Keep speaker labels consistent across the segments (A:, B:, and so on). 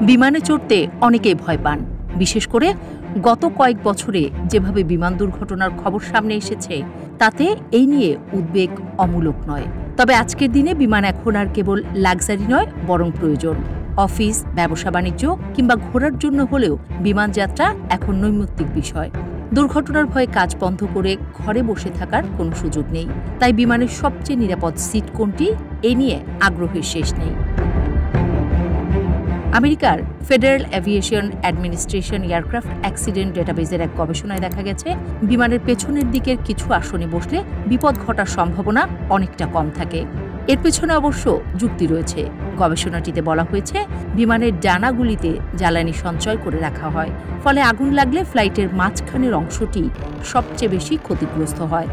A: বিমানে চড়তে অনেকেই ভয় পান, বিশেষ করে গত কয়েক বছরে যেভাবে বিমান দুর্ঘটনার খবর সামনে এসেছে তাতে এই নিয়ে উদ্বেগ অমূলক নয়। তবে আজকের দিনে বিমান এখন আর কেবল লাক্সারি নয়, বরং প্রয়োজন। অফিস, ব্যবসা বাণিজ্য কিংবা ঘোরার জন্য হলেও বিমান যাত্রা এখন নৈমিত্তিক বিষয়। দুর্ঘটনার ভয়ে কাজ বন্ধ করে ঘরে বসে থাকার কোনো সুযোগ নেই। তাই বিমানের সবচেয়ে নিরাপদ সিট কোনটি, এ নিয়ে আগ্রহের শেষ নেই। আমেরিকার federal aviation administration aircraft accident ডেটাবেজের এক গবেষণায় দেখা গেছে, বিমানের পেছনের দিকের কিছু আসনে বসলে বিপদ ঘটার সম্ভাবনা অনেকটা কম থাকে। এর পেছনে অবশ্য যুক্তি রয়েছে। গবেষণাটিতে বলা হয়েছে, বিমানের ডানাগুলিতে জ্বালানি সঞ্চয় করে রাখা হয়, ফলে আগুন লাগলে ফ্লাইটের মাঝখানের অংশটি সবচেয়ে বেশি ক্ষতিগ্রস্ত হয়।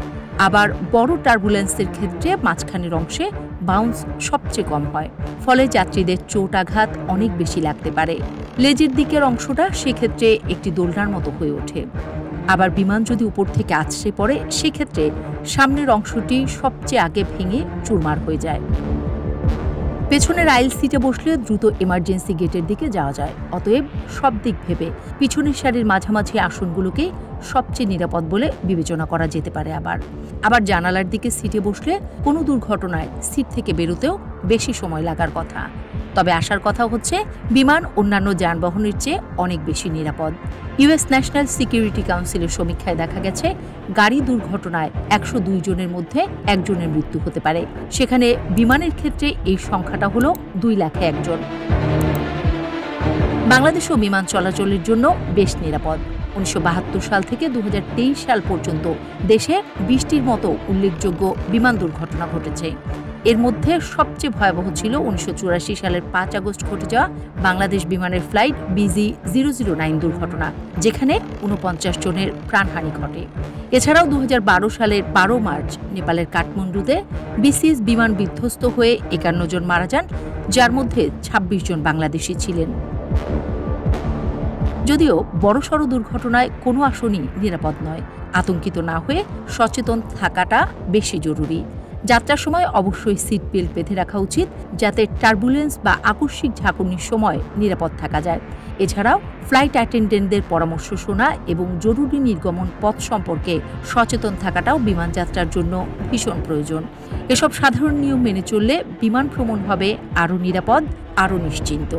A: আবার বড় টার্বুলেন্সের ক্ষেত্রে মাঝখানের অংশে বাউন্স সবচেয়ে কম হয়, ফলে যাত্রীদের চোট আঘাত অনেক বেশি লাগতে পারে। লেজের দিকের অংশটা সেক্ষেত্রে একটি দোলনার মতো হয়ে ওঠে। আবার বিমান যদি উপর থেকে আছড়ে পড়ে, সেক্ষেত্রে সামনের অংশটি সবচেয়ে আগে ভেঙে চুরমার হয়ে যায়। পেছনের আইল সিটে বসলে দ্রুত এমার্জেন্সি গেটের দিকে যাওয়া যায়। অতএব সব দিক ভেবে পিছনের সারির মাঝামাঝি আসনগুলোকেই সবচেয়ে নিরাপদ বলে বিবেচনা করা যেতে পারে। আবার জানালার দিকে সিটে বসলে কোনো দুর্ঘটনায় সিট থেকে বেরোতেও বেশি সময় লাগার কথা। তবে আসার কথা হচ্ছে, বিমান অন্যান্য যানবাহনের চেয়ে অনেক বেশি নিরাপদ। ইউএস ন্যাশনাল সিকিউরিটি কাউন্সিলের সমীক্ষায় দেখা গেছে, গাড়ি দুর্ঘটনায় 102 জনের মধ্যে একজনের মৃত্যু হতে পারে। সেখানে বিমানের ক্ষেত্রে এই সংখ্যাটা হল 2,01,000 জন। বাংলাদেশও বিমান চলাচলের জন্য বেশ নিরাপদ। 1972 সাল থেকে 2023 সাল পর্যন্ত দেশে 20টির মতো উল্লেখযোগ্য বিমান দুর্ঘটনা ঘটেছে। এর মধ্যে সবচেয়ে ভয়াবহ ছিল 1984 সালের 5 আগস্ট ঘটে যাওয়া বাংলাদেশ বিমানের ফ্লাইট BG009 দুর্ঘটনা, যেখানে 49 জনের প্রাণহানি ঘটে। এছাড়াও 2012 সালের 12 মার্চ নেপালের কাঠমান্ডুতে বিসিএস বিমান বিধ্বস্ত হয়ে 51 জন মারা যান, যার মধ্যে 26 জন বাংলাদেশি ছিলেন। যদিও বড়সড় দুর্ঘটনায় কোনো আসনই নিরাপদ নয়, আতঙ্কিত না হয়ে সচেতন থাকাটা বেশি জরুরি। যাত্রার সময় অবশ্যই সিট বেল্ট বেঁধে রাখা উচিত, যাতে টার্বুলেন্স বা আকস্মিক ঝাঁকুনির সময় নিরাপদ থাকা যায়। এছাড়াও ফ্লাইট অ্যাটেন্ডেন্টদের পরামর্শ শোনা এবং জরুরি নির্গমন পথ সম্পর্কে সচেতন থাকাটাও বিমান যাত্রার জন্য ভীষণ প্রয়োজন। এসব সাধারণ নিয়ম মেনে চললে বিমান ভ্রমণ হবে আরও নিরাপদ, আরও নিশ্চিন্ত।